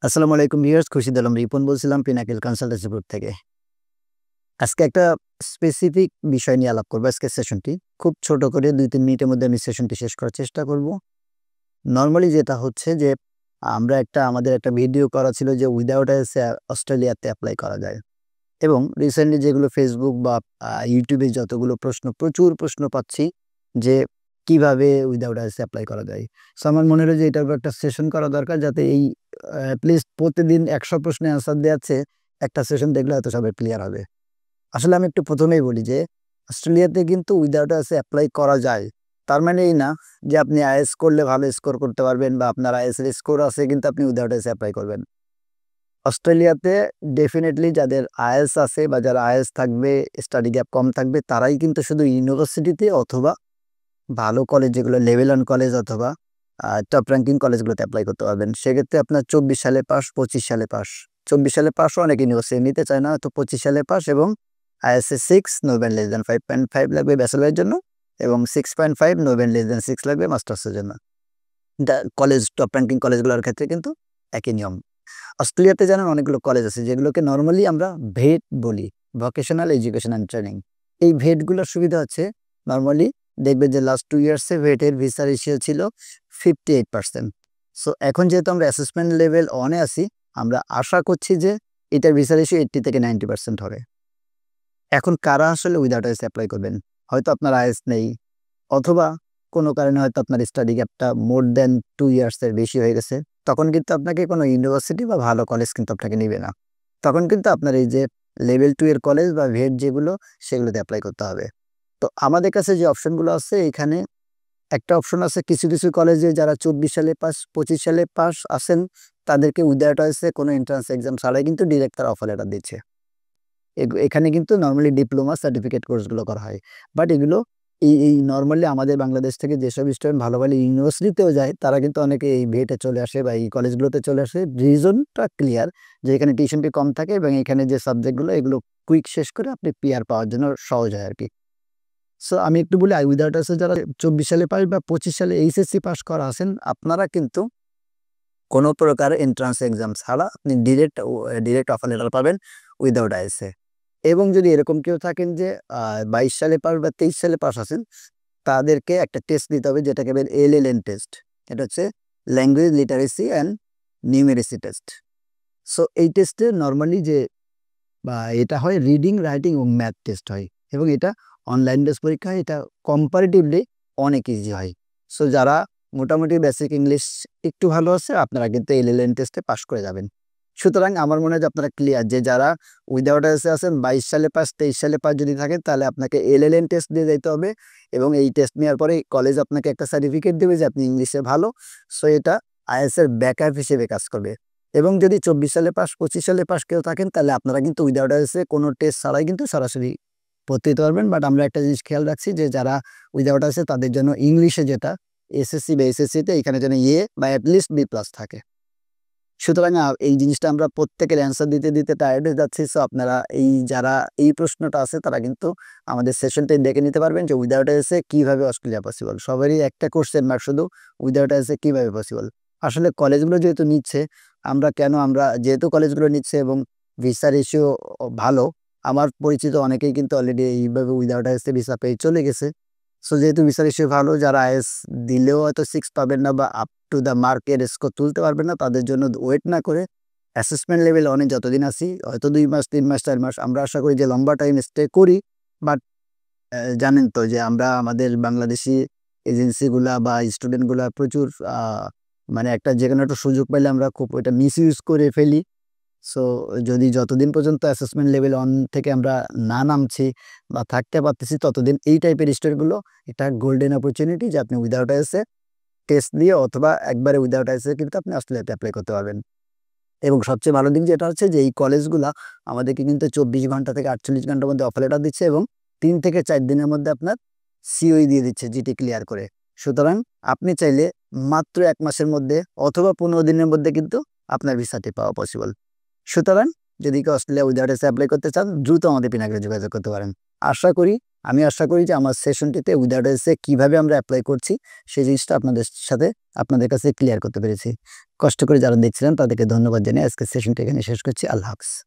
আসসালামু আলাইকুম ভিউয়ার্স, খুরশিদ আলম রিপন বলছিলাম পিনাকেল কনসালটেন্সি গ্রুপ থেকে। আজকে একটা স্পেসিফিক বিষয় নিয়ে আলাপ করব। আজকের সেশনটি খুব ছোট করে ২-৩ মিনিটের মধ্যে আমি সেশনটি শেষ করার চেষ্টা করব। নরমালি যেটা হচ্ছে যে আমাদের একটা ভিডিও করা ছিল যে উইথআউট এসে অস্ট্রেলিয়াতে এপ্লাই করা যায় এবং রিসেন্টলি যেগুলো ফেসবুক বা ইউটিউবে যতগুলো প্রচুর প্রশ্ন পাচ্ছি যে কিভাবে উইথআউট এসে এপ্লাই করা যায়। সো আমার মনে হলো যে এটার উপর একটা সেশন করা দরকার, যাতে এই এটলিস্ট প্রতিদিন ১০০ প্রশ্নের অ্যান্সার দেওয়াচ্ছে একটা সেশন দেখলে হয়তো সবার ক্লিয়ার হবে। আসলে আমি একটু ১ম এই বলি যে অস্ট্রেলিয়াতে কিন্তু উইথআউট আইএলটিএস এপ্লাই করা যায়। তার মানে এই না যে আপনি আইএলটিএস করলে ভালো স্কোর করতে পারবেন বা আপনার আইএলটিএস এর স্কোর আছে কিন্তু আপনি উইথআউট আইএলটিএস এপ্লাই করবেন। অস্ট্রেলিয়াতে ডেফিনিটলি যাদের আইএলটিএস আছে বা যারা আইএলটিএস থাকবে, স্টাডি গ্যাপ কম থাকবে, তারাই কিন্তু শুধু ইউনিভার্সিটিতে অথবা ভালো কলেজ যেগুলো লেভেল 1 কলেজ অথবা টপ র‍্যাংকিং কলেজগুলোতে এপ্লাই করতে পারবেন। সেক্ষেত্রে আপনার ২৪ সালে পাস, ২৫ সালে পাস। ২৪ সালে পাসও অনেক ইউনিভার্সিটি নিতে চায় না, তো ২৫ সালে পাস এবং IELTS 6 no band less than 5.5 লাগবে ব্যাচেলরের জন্য এবং 6.5 নো ব্যান্ড লেস দ্যান 6 লাগবে মাস্টার্সের জন্য। কলেজ টপ র‍্যাংকিং কলেজগুলোর ক্ষেত্রে কিন্তু একই নিয়ম। অস্ট্রেলিয়াতে জানেন অনেকগুলো কলেজ আছে যেগুলোকে নরমালি আমরা ভেট বলি, ভোকেশনাল এডুকেশন অ্যান্ড ট্রেনিং। এই ভেটগুলোর সুবিধা হচ্ছে নরমালি দেখবেন যে লাস্ট 2 ইয়ার্সে ভেটের ভিসা রেশিও ছিল 58%। সো এখন যেহেতু আমরা অ্যাসেসমেন্ট লেভেল 1 এ আছি, আমরা আশা করছি যে এটার ভিসা রেশিও 80 থেকে 90% হবে। এখন কারা আসলে উইথআউট আইএলটিএস এপ্লাই করবেন? হয়তো আপনার আইএলটিএস নেই অথবা কোনো কারণে হয়তো আপনার স্টাডি গ্যাপটা মোর দ্যান 2 ইয়ার্স এর বেশি হয়ে গেছে। তখন কিন্তু আপনাকে কোনো ইউনিভার্সিটি বা ভালো কলেজ কিন্তু আপনাকে নিবে না। তখন কিন্তু আপনার এই যে লেভেল 2 এর কলেজ বা ভেট যেগুলো, সেগুলোতে এপ্লাই করতে হবে। তো আমাদের কাছে যে অপশনগুলো আছে, এখানে একটা অপশন আছে কিছু কলেজে যারা ২৪ সালে পাস, ২৫ সালে পাস আছেন, তাদেরকে উইথআউট আইএলটিএস কোনো এন্ট্রান্স এক্সাম ছাড়াই কিন্তু ডিরেক্ট তারা অফার লেটার দিচ্ছে। এখানে কিন্তু নরমালি ডিপ্লোমা সার্টিফিকেট কোর্সগুলো করা হয়। বাট এগুলো এই নরমালি আমাদের বাংলাদেশ থেকে যেসব স্টুডেন্ট ভালো ইউনিভার্সিটিতেও যায়, তারা কিন্তু অনেকে এই ভেটে চলে আসে বা এই কলেজগুলোতে চলে আসে। রিজনটা ক্লিয়ার যে এখানে টিউশন ফি কম থাকে এবং এখানে যে সাবজেক্টগুলো এগুলো কুইক শেষ করে আপনি পিআর পাওয়ার জন্য সহজ হয় আরকি। সো আমি একটু বলি উইথআউট আইএলটিএস যারা ২৪ সালে পাস বা ২৫ সালে এইচএসসি পাস করা আছেন, আপনারা কিন্তু কোনো প্রকার এন্ট্রান্স এক্সাম ছাড়া আপনি ডিরেক্ট অফার লেটার পাবেন উইথআউট আইএলটিএস এ। এবং যদি এরকম কেউ থাকেন যে ২২ সালে পাস বা ২৩ সালে পাস আছেন, তাদেরকে একটা টেস্ট দিতে হবে যেটাকে বলে এলএলএন টেস্ট। এটা হচ্ছে language literacy and numeracy test. So এই টেস্টে নরমালি যে এটা হয় রিডিং, রাইটিং এবং ম্যাথ টেস্ট হয় এবং এটা অনলাইন বেস পরীক্ষা হয়। এটা কম্পারেটিভলি অনেক ইজি হয়। সো যারা মোটামুটি বেসিক ইংলিশ একটু ভালো আছে, আপনারা কিন্তু এলএলএন টেস্টে পাস করে যাবেন। সুতরাং আমার মনে হয় যে আপনারা ক্লিয়ার যে যারা উইথআউট আইএলটিএস আছেন, ২২ সালে পাস, ২৩ সালে পাস যদি থাকেন, তাহলে আপনাকে এলএলএন টেস্ট দিয়ে যাইতে হবে এবং এই টেস্ট নেওয়ার পরে কলেজ আপনাকে একটা সার্টিফিকেট দেবে যে আপনি ইংলিশে ভালো। সো এটা আইএলটিএস এর ব্যাকআপ হিসেবে কাজ করবে। এবং যদি ২৪ সালে পাস, ২৫ সালে পাস কেউ থাকেন, তাহলে আপনারা কিন্তু উইথআউট আইএলটিএস কোনো টেস্ট ছাড়াই কিন্তু সরাসরি ভর্তি হতে পারবেন। বাট আমরা একটা জিনিস খেয়াল রাখছি যে যারা উইথআউট আইএলটিএস তাদের জন্য ইংলিশে যেটা এসএসসি বা এসএসসিতে এখানে যেন এ বা এটলিস্ট বি প্লাস থাকে। সুতরাং এই জিনিসটা আমরা প্রত্যেকের অ্যান্সার দিতে টায়ার্ড হয়ে যাচ্ছি। সো আপনারা যারা এই প্রশ্নটা আছে তারা কিন্তু আমাদের সেশনটাই দেখে নিতে পারবেন যে উইথআউট আইএলটিএস কিভাবে অস্ট্রেলিয়া পসিবল। সবারই একটা কোশ্চেন মার্ক শুধু উইথআউট আইএলটিএস কিভাবে পসিবল। আসলে কলেজগুলো যেহেতু নিচ্ছে, আমরা যেহেতু কলেজগুলো নিচ্ছে এবং ভিসা রেশিও ভালো, আমার পরিচিত অনেকেই কিন্তু অলরেডি এইভাবে উইথআউট আইএলটিএস ভিসা পেয়ে চলে গেছে। সো যেহেতু ভিসা রেশিও ভালো, যারা আইএলটিএস দিলেও হয়তো 6 পাবেন না বা আপ টু দ্য মার্কের স্কোর তুলতে পারবেন না, তাদের জন্য ওয়েট না করে অ্যাসেসমেন্ট লেভেল অনেক যতদিন আছি, হয়তো ২ মাস, ৩ মাস, ৪ মাস, আমরা আশা করি যে লম্বা টাইম স্টে করি। বাট জানেন তো যে আমরা আমাদের বাংলাদেশি এজেন্সিগুলা বা স্টুডেন্টগুলা প্রচুর মানে যেকোনো একটা সুযোগ পাইলে আমরা খুব ওইটা মিসইউজ করে ফেলি। সো যদি যতদিন পর্যন্ত অ্যাসেসমেন্ট লেভেল 1 থেকে আমরা না নামছি বা থাকতে পারতেছি, ততদিন এই টাইপের স্টোরিগুলো এটা গোল্ডেন অপরচুনিটি যে আপনি উইথআউট আইএলটিএস টেস্ট দিয়ে অথবা একবারে উইথআউট আইএলটিএস কিন্তু আপনি অস্ট্রেলিয়াতে এপ্লাই করতে পারবেন। এবং সবচেয়ে ভালো দিক যেটা হচ্ছে যে এই কলেজগুলা আমাদেরকে কিন্তু ২৪ ঘন্টা থেকে ৪৮ ঘন্টার মধ্যে অফার লেটার দিচ্ছে এবং ৩ থেকে ৪ দিনের মধ্যে আপনার সিওই দিয়ে দিচ্ছে জিটি ক্লিয়ার করে। সুতরাং আপনি চাইলে মাত্র ১ মাসের মধ্যে অথবা ১৫ দিনের মধ্যে কিন্তু আপনার ভিসাটি পাওয়া পসিবল। সুতরাং যদি কেউ অস্ট্রেলিয়া উইথআউট আইএলটিএস এপ্লাই করতে চান, দ্রুত আমাদের পিনাকে যোগাযোগ করতে পারেন। আশা করি আমি আশা করি যে আমার সেশনটিতে উইদাউট এসে কীভাবে আমরা অ্যাপ্লাই করছি সেই জিনিসটা আপনাদের কাছে ক্লিয়ার করতে পেরেছি। কষ্ট করে যারা দেখছিলেন তাদেরকে ধন্যবাদ জানিয়ে আজকের সেশনটি এখানে শেষ করছি। আল্লাহ হাফেজ।